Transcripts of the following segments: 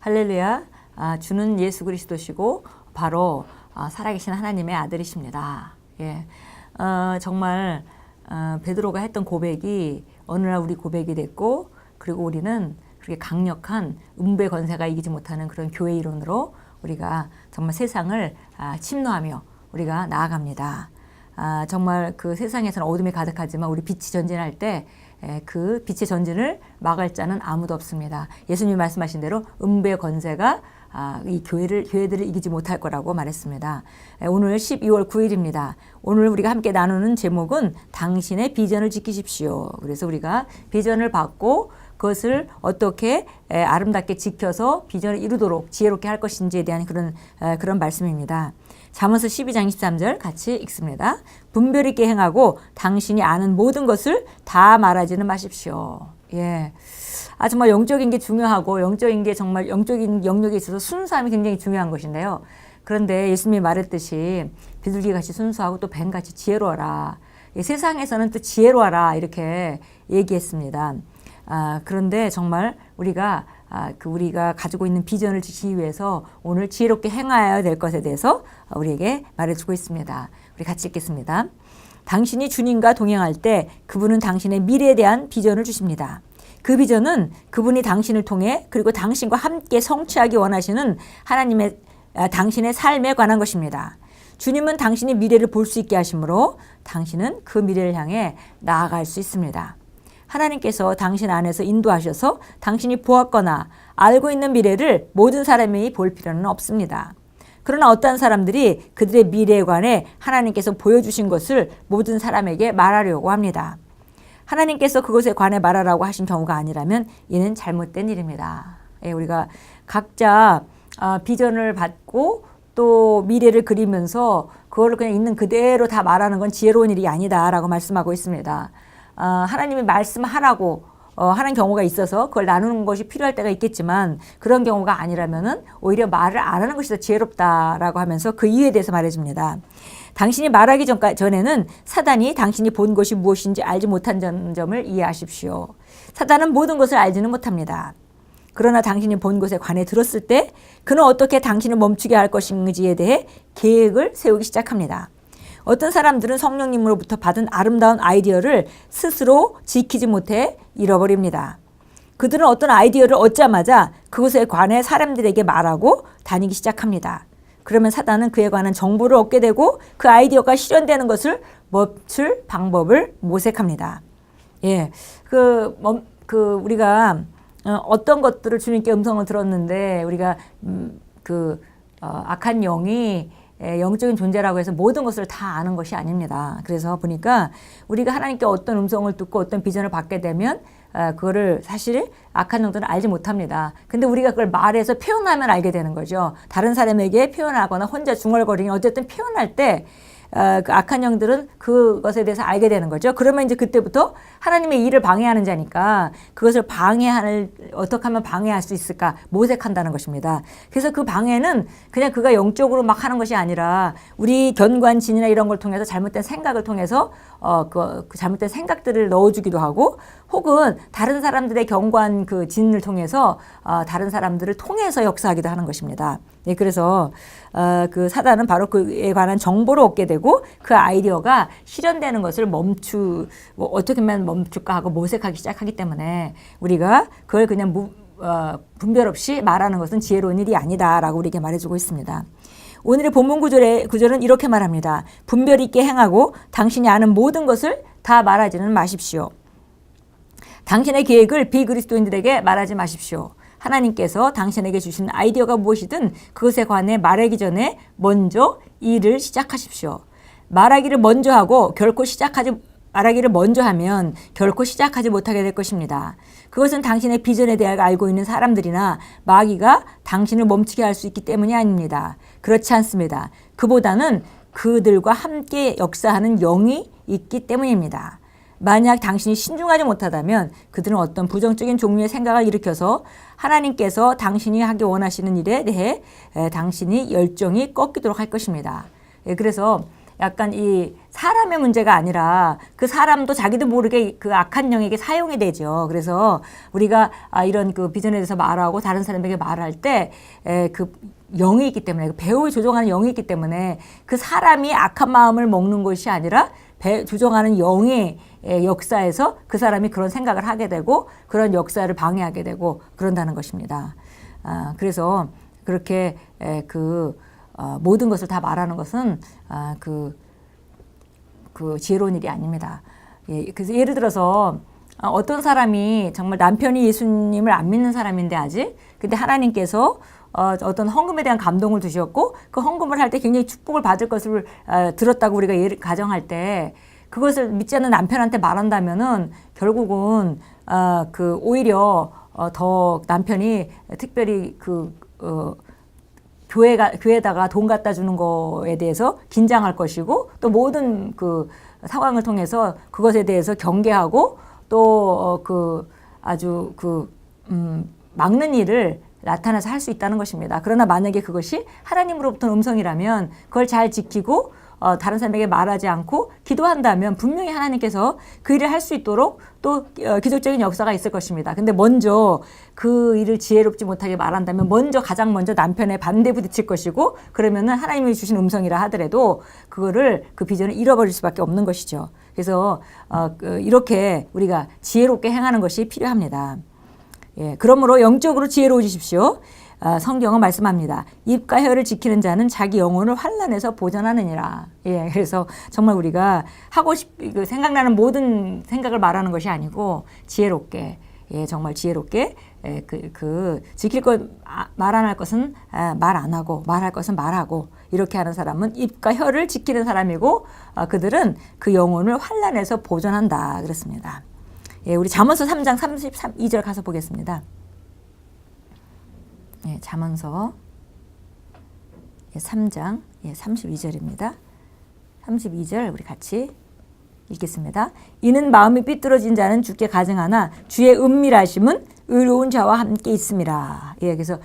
할렐루야. 주는 예수 그리스도시고 바로 살아계신 하나님의 아들이십니다. 예. 정말 베드로가 했던 고백이 어느 날 우리 고백이 됐고, 그리고 우리는 그렇게 강력한 음부의 권세가 이기지 못하는 그런 교회 이론으로 우리가 정말 세상을 침노하며 우리가 나아갑니다. 정말 그 세상에서는 어둠이 가득하지만 우리 빛이 전진할 때 그 빛의 전진을 막을 자는 아무도 없습니다. 예수님이 말씀하신 대로 음부의 권세가 이 교회들을 이기지 못할 거라고 말했습니다. 오늘 12월 9일입니다. 오늘 우리가 함께 나누는 제목은 당신의 비전을 지키십시오. 그래서 우리가 비전을 받고 그것을 어떻게 아름답게 지켜서 비전을 이루도록 지혜롭게 할 것인지에 대한 그런 말씀입니다. 잠언서 12장 23절 같이 읽습니다. 분별 있게 행하고 당신이 아는 모든 것을 다 말하지는 마십시오. 예. 정말 영적인 게 중요하고 영적인 게 정말 영적인 영역에 있어서 순수함이 굉장히 중요한 것인데요. 그런데 예수님이 말했듯이 비둘기같이 순수하고 또 뱀같이 지혜로워라. 세상에서는 또 지혜로워라 이렇게 얘기했습니다. 그런데 정말 우리가 가지고 있는 비전을 지키기 위해서 오늘 지혜롭게 행하여야 될 것에 대해서 우리에게 말해주고 있습니다. 우리 같이 읽겠습니다. 당신이 주님과 동행할 때 그분은 당신의 미래에 대한 비전을 주십니다. 그 비전은 그분이 당신을 통해 그리고 당신과 함께 성취하기 원하시는 당신의 삶에 관한 것입니다. 주님은 당신의 미래를 볼 수 있게 하시므로 당신은 그 미래를 향해 나아갈 수 있습니다. 하나님께서 당신 안에서 인도하셔서 당신이 보았거나 알고 있는 미래를 모든 사람이 볼 필요는 없습니다. 그러나 어떤 사람들이 그들의 미래에 관해 하나님께서 보여주신 것을 모든 사람에게 말하려고 합니다. 하나님께서 그것에 관해 말하라고 하신 경우가 아니라면 이는 잘못된 일입니다. 우리가 각자 비전을 받고 또 미래를 그리면서 그걸 그냥 있는 그대로 다 말하는 건 지혜로운 일이 아니다라고 말씀하고 있습니다. 하나님이 말씀하라고 하는 경우가 있어서 그걸 나누는 것이 필요할 때가 있겠지만 그런 경우가 아니라면은 오히려 말을 안 하는 것이 더 지혜롭다라고 하면서 그 이유에 대해서 말해줍니다. 당신이 말하기 전에는 사단이 당신이 본 것이 무엇인지 알지 못한 점을 이해하십시오. 사단은 모든 것을 알지는 못합니다. 그러나 당신이 본 것에 관해 들었을 때 그는 어떻게 당신을 멈추게 할 것인지에 대해 계획을 세우기 시작합니다. 어떤 사람들은 성령님으로부터 받은 아름다운 아이디어를 스스로 지키지 못해 잃어버립니다. 그들은 어떤 아이디어를 얻자마자 그것에 관해 사람들에게 말하고 다니기 시작합니다. 그러면 사단은 그에 관한 정보를 얻게 되고 그 아이디어가 실현되는 것을 멈출 방법을 모색합니다. 예, 우리가 어떤 것들을 주님께 음성을 들었는데 우리가 악한 영이 영적인 존재라고 해서 모든 것을 다 아는 것이 아닙니다. 그래서 보니까 우리가 하나님께 어떤 음성을 듣고 어떤 비전을 받게 되면 그거를 사실 악한 영들은 알지 못합니다. 근데 우리가 그걸 말해서 표현하면 알게 되는 거죠. 다른 사람에게 표현하거나 혼자 중얼거리니 어쨌든 표현할 때 그 악한 영들은 그것에 대해서 알게 되는 거죠. 그러면 이제 그때부터 하나님의 일을 방해하는 자니까 그것을 어떻게 하면 방해할 수 있을까 모색한다는 것입니다. 그래서 그 방해는 그냥 그가 영적으로 막 하는 것이 아니라 우리 견관진이나 이런 걸 통해서 잘못된 생각을 통해서 그 잘못된 생각들을 넣어주기도 하고 혹은 다른 사람들의 견관 그 진을 통해서 다른 사람들을 통해서 역사하기도 하는 것입니다. 네, 그래서 그 사단은 바로 그에 관한 정보를 얻게 되고 그 아이디어가 실현되는 것을 어떻게 하면 멈출까 하고 모색하기 시작하기 때문에 우리가 그걸 그냥 분별 없이 말하는 것은 지혜로운 일이 아니다라고 우리에게 말해주고 있습니다. 오늘의 본문 구절은 이렇게 말합니다. 분별 있게 행하고 당신이 아는 모든 것을 다 말하지는 마십시오. 당신의 계획을 비그리스도인들에게 말하지 마십시오. 하나님께서 당신에게 주신 아이디어가 무엇이든 그것에 관해 말하기 전에 먼저 일을 시작하십시오. 말하기를 먼저 하면 결코 시작하지 못하게 될 것입니다. 그것은 당신의 비전에 대해 알고 있는 사람들이나 마귀가 당신을 멈추게 할 수 있기 때문이 아닙니다. 그렇지 않습니다. 그보다는 그들과 함께 역사하는 영이 있기 때문입니다. 만약 당신이 신중하지 못하다면 그들은 어떤 부정적인 종류의 생각을 일으켜서 하나님께서 당신이 하기 원하시는 일에 대해 당신이 열정이 꺾이도록 할 것입니다. 그래서 약간 사람의 문제가 아니라 그 사람도 자기도 모르게 그 악한 영에게 사용이 되죠. 그래서 우리가 이런 그 비전에 대해서 말하고 다른 사람에게 말할 때 그 영이 있기 때문에, 배후에 조종하는 영이 있기 때문에 그 사람이 악한 마음을 먹는 것이 아니라 조종하는 영의 역사에서 그 사람이 그런 생각을 하게 되고 그런 역사를 방해하게 되고 그런다는 것입니다. 그래서 그렇게 모든 것을 다 말하는 것은 그 지혜로운 일이 아닙니다. 그래서 예를 들어서 어떤 사람이 정말 남편이 예수님을 안 믿는 사람인데 아직, 근데 하나님께서 어떤 헌금에 대한 감동을 주셨고 그 헌금을 할 때 굉장히 축복을 받을 것을 들었다고 우리가 가정할 때 그것을 믿지 않는 남편한테 말한다면은 결국은 오히려 더 남편이 특별히 교회에다가 돈 갖다 주는 거에 대해서 긴장할 것이고 또 모든 그 상황을 통해서 그것에 대해서 경계하고 또 아주 막는 일을 나타나서 할 수 있다는 것입니다. 그러나 만약에 그것이 하나님으로부터 음성이라면 그걸 잘 지키고 다른 사람에게 말하지 않고 기도한다면 분명히 하나님께서 그 일을 할 수 있도록 또 기적적인 역사가 있을 것입니다. 근데 먼저 그 일을 지혜롭지 못하게 말한다면 가장 먼저 남편의 반대 부딪힐 것이고 그러면은 하나님이 주신 음성이라 하더라도 그 비전을 잃어버릴 수밖에 없는 것이죠. 그래서 이렇게 우리가 지혜롭게 행하는 것이 필요합니다. 그러므로 영적으로 지혜로우십시오. 성경은 말씀합니다. 입과 혀를 지키는 자는 자기 영혼을 환난에서 보전하느니라. 그래서 정말 우리가 생각나는 모든 생각을 말하는 것이 아니고 지혜롭게, 정말 지혜롭게 지킬 것 말 안 할 것은 말 안 하고 말할 것은 말하고 이렇게 하는 사람은 입과 혀를 지키는 사람이고 그들은 그 영혼을 환난에서 보전한다 그랬습니다. 우리 잠언서 3장 32절 가서 보겠습니다. 잠언서 3장 32절입니다. 32절 우리 같이 읽겠습니다. 이는 마음이 삐뚤어진 자는 주께 가증하나 주의 은밀하심은 의로운 자와 함께 있음이라. 그래서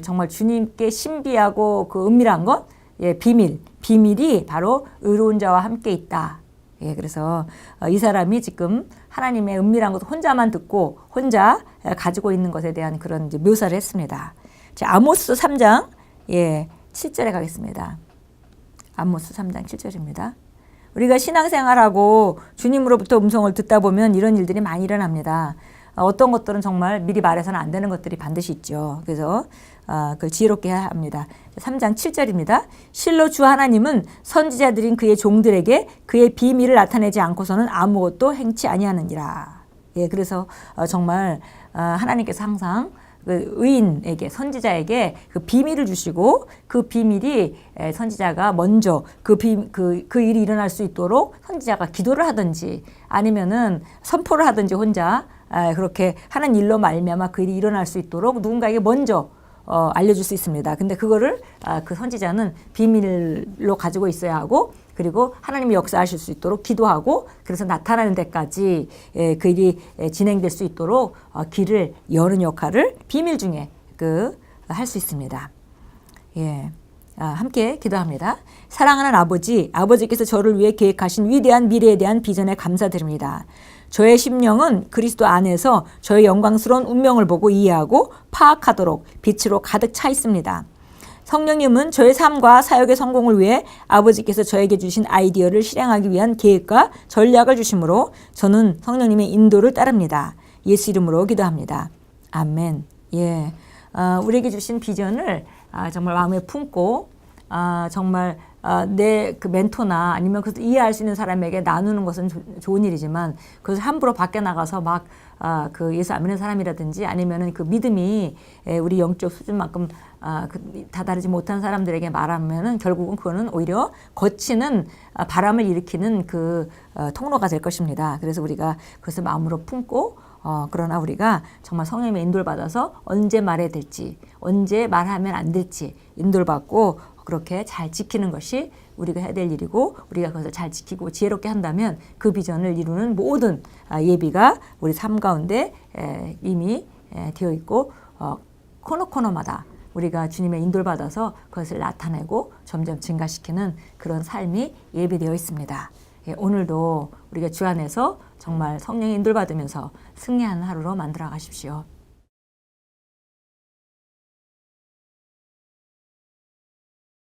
정말 주님께 신비하고 은밀한 것, 비밀이 바로 의로운 자와 함께 있다. 그래서 이 사람이 지금 하나님의 은밀한 것을 혼자만 듣고 혼자 가지고 있는 것에 대한 그런 묘사를 했습니다. 아모스 3장 7절에 가겠습니다. 아모스 3장 7절입니다. 우리가 신앙생활하고 주님으로부터 음성을 듣다 보면 이런 일들이 많이 일어납니다. 어떤 것들은 정말 미리 말해서는 안 되는 것들이 반드시 있죠. 그래서 그걸 지혜롭게 해야 합니다. 3장 7절입니다. 실로 주 하나님은 선지자들인 그의 종들에게 그의 비밀을 나타내지 않고서는 아무것도 행치 아니하느니라. 그래서 정말 하나님께서 항상 그 의인에게, 선지자에게 그 비밀을 주시고 그 비밀이 선지자가 먼저 그 일이 일어날 수 있도록 선지자가 기도를 하든지 아니면은 선포를 하든지 혼자 그렇게 하는 일로 말미암아 그 일이 일어날 수 있도록 누군가에게 먼저 알려줄 수 있습니다. 근데 그거를 그 선지자는 비밀로 가지고 있어야 하고 그리고 하나님이 역사하실 수 있도록 기도하고 그래서 나타나는 데까지 그 일이 진행될 수 있도록 길을 여는 역할을 비밀 중에 할 수 있습니다. 함께 기도합니다. 사랑하는 아버지께서 저를 위해 계획하신 위대한 미래에 대한 비전에 감사드립니다. 저의 심령은 그리스도 안에서 저의 영광스러운 운명을 보고 이해하고 파악하도록 빛으로 가득 차 있습니다. 성령님은 저의 삶과 사역의 성공을 위해 아버지께서 저에게 주신 아이디어를 실행하기 위한 계획과 전략을 주심으로 저는 성령님의 인도를 따릅니다. 예수 이름으로 기도합니다. 아멘. 우리에게 주신 비전을 정말 마음에 품고 정말 내 그 멘토나 아니면 그것을 이해할 수 있는 사람에게 나누는 것은 좋은 일이지만 그것을 함부로 밖에 나가서 막 예수 안 믿는 사람이라든지 아니면은 그 믿음이 우리 영적 수준만큼 다다르지 못한 사람들에게 말하면은 결국은 그거는 오히려 거치는 바람을 일으키는 통로가 될 것입니다. 그래서 우리가 그것을 마음으로 품고 그러나 우리가 정말 성령님의 인도를 받아서 언제 말해야 될지 언제 말하면 안 될지 인도를 받고 그렇게 잘 지키는 것이 우리가 해야 될 일이고 우리가 그것을 잘 지키고 지혜롭게 한다면 그 비전을 이루는 모든 예비가 우리 삶 가운데 이미 되어 있고 코너코너마다 우리가 주님의 인도를 받아서 그것을 나타내고 점점 증가시키는 그런 삶이 예비되어 있습니다. 예, 오늘도 우리가 주 안에서 정말 성령의 인도를 받으면서 승리하는 하루로 만들어 가십시오.